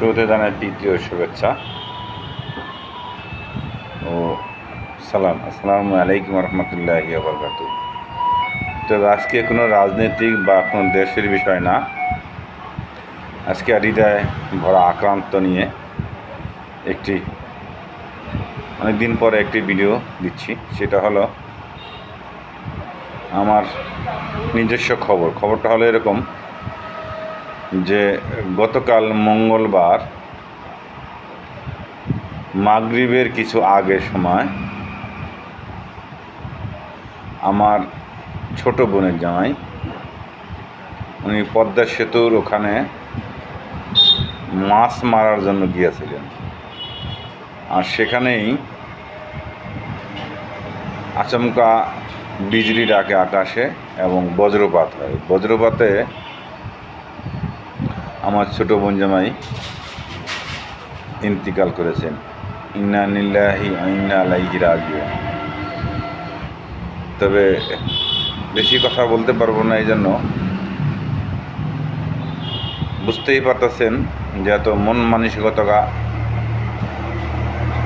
শুরুতে জানাই তৃতীয় শুভেচ্ছা ও সালাম। আসসালামু আলাইকুম রহমতুল্লাহি ওয়া বারাকাতুহু। তবে আজকে কোনো রাজনৈতিক বা কোনো দেশের বিষয় না, আজকে হৃদয় ভরা আক্রান্ত নিয়ে একটি অনেকদিন পরে একটি ভিডিও দিচ্ছি। সেটা হলো আমার নিজস্ব খবরটা হলো এরকম যে গতকাল মঙ্গলবার মাগরিবের কিছু আগে সময় আমার ছোট বোনের জামাই উনি পদ্মা সেতুর ওখানে মাছ মারার জন্য গিয়েছিলেন, আর সেখানেই আচমকা বিজলি ডাকে আকাশে এবং বজ্রপাত হয়। বজ্রপাতে আমার ছোট বোন জামাই ইন্তিকাল করেছেন। ইন্না লিল্লাহি ওয়া ইন্না ইলাইহি রাজিউন। তবে বেশি কথা বলতে পারবো না, এই জন্য বুঝতেই পারতেছেন যে এত মন মানসিকতা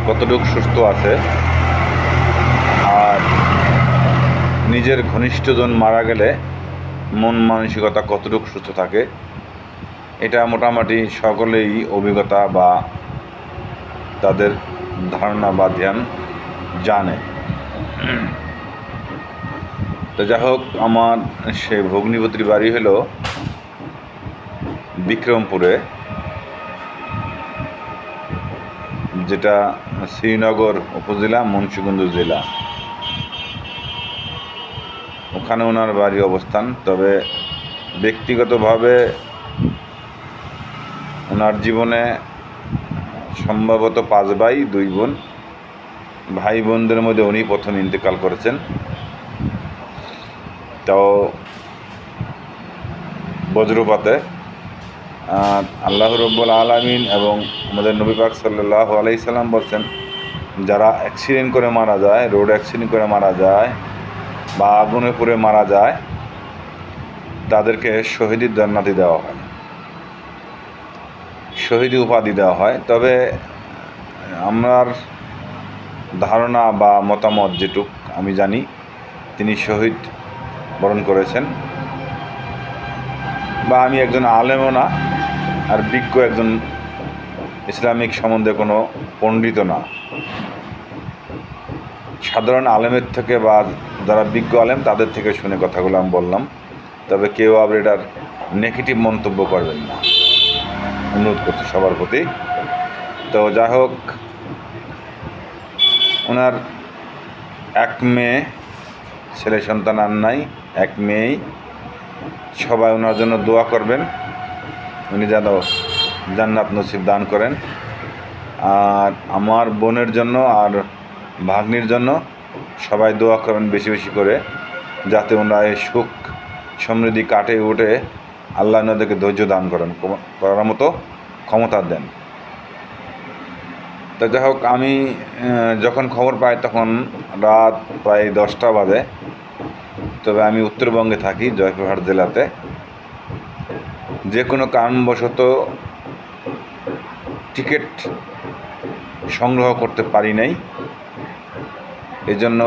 কতটুকু সুস্থ আছে, আর নিজের ঘনিষ্ঠজন মারা গেলে মন মানসিকতা কতটুকু সুস্থ থাকে এটা মোটামুটি সকলেই অভিজ্ঞতা বা তাদের ধারণা বা ধ্যান জানে। তো যাই হোক, আমার সে ভগ্নিপতির বাড়ি হলো বিক্রমপুরে, যেটা শ্রীনগর উপজেলা, মুন্সিগঞ্জ জেলা। ওখানে ওনার বাড়ি অবস্থান। তবে ব্যক্তিগতভাবে ওনার জীবনে সম্ভবত 5 ভাই 2 বোন। ভাই বোনদের মধ্যে উনি প্রথম ইন্তেকাল করেছেন। তাও বজ্রপাতে। আল্লাহ রাব্বুল আলামিন এবং আমাদের নবী পাক সাল্লাল্লাহু আলাইহি সাল্লাম বলছেন, যারা অ্যাক্সিডেন্ট করে মারা যায়, রোড অ্যাক্সিডেন্ট করে মারা যায় বা আগুনে পুড়ে মারা যায়, তাদেরকে শহীদ জান্নাতি দেওয়া হয়, শহীদ উপাধি দেওয়া হয়। তবে আমার ধারণা বা মতামত যেটুক আমি জানি, তিনি শহীদ বরণ করেছেন। বা আমি একজন আলেমও না, আর বিজ্ঞ একজন ইসলামিক সম্বন্ধে কোনো পণ্ডিত না। সাধারণ আলেমের থেকে বা যারা বিজ্ঞ আলেম তাদের থেকে শুনে কথাগুলো আমি বললাম। তবে কেউ আবার এটার নেগেটিভ মন্তব্য করবেন না, অনুরোধ করছি সবার প্রতি। তো যাই হোক, ওনার 1 মেয়ে, ছেলে সন্তান আর নাই, 1 মেয়েই। সবাই ওনার জন্য দোয়া করবেন, উনি যেন জান্নাত নসিব দান করেন। আর আমার বোনের জন্য আর ভাগ্নির জন্য সবাই দোয়া করবেন বেশি বেশি করে, যাতে ওনারা এই সুখ সমৃদ্ধি কাটে উঠে আল্লাহ ওনাদেরকে ধৈর্য দান করার মতো ক্ষমতা দেন। তো যাই হোক, আমি যখন খবর পাই তখন রাত প্রায় 10টা বাজে। তবে আমি উত্তরবঙ্গে থাকি, জয়পুরহাট জেলাতে। যে কোনো কারণবশত টিকিট সংগ্রহ করতে পারি নাই, এজন্য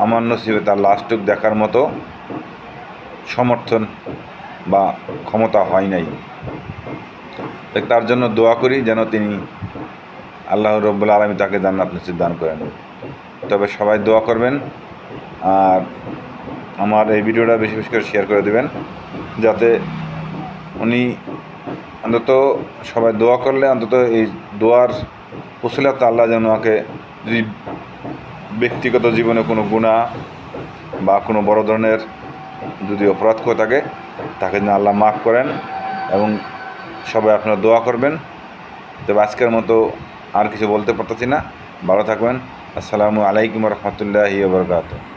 আমার নসিবে তার লাস্টুক দেখার মতো সমর্থন বা ক্ষমতা হয় নাই। তার জন্য দোয়া করি যেন তিনি আল্লাহ রাব্বুল আলামিন তাকে জান্নাত নসিব দান করেন। তবে সবাই দোয়া করবেন, আর আমার এই ভিডিওটা বেশি বেশি করে শেয়ার করে দেবেন, যাতে উনি অন্তত সবাই দোয়া করলে অন্তত এই দোয়ার উসিলাতে আল্লাহ যেন ওকে, যদি ব্যক্তিগত জীবনে কোনো গুনাহ বা কোনো বড় ধরনের যদি অপরাধ করে থাকে, তাকে যেন আল্লাহ মাফ করেন। এবং সবাই আপনারা দোয়া করবেন। তবে আজকের মতো আর কিছু বলতে পারতেছি না। ভালো থাকবেন। আসসালামু আলাইকুম রহমতুল্লাহি ওয়া বারাকাতুহু।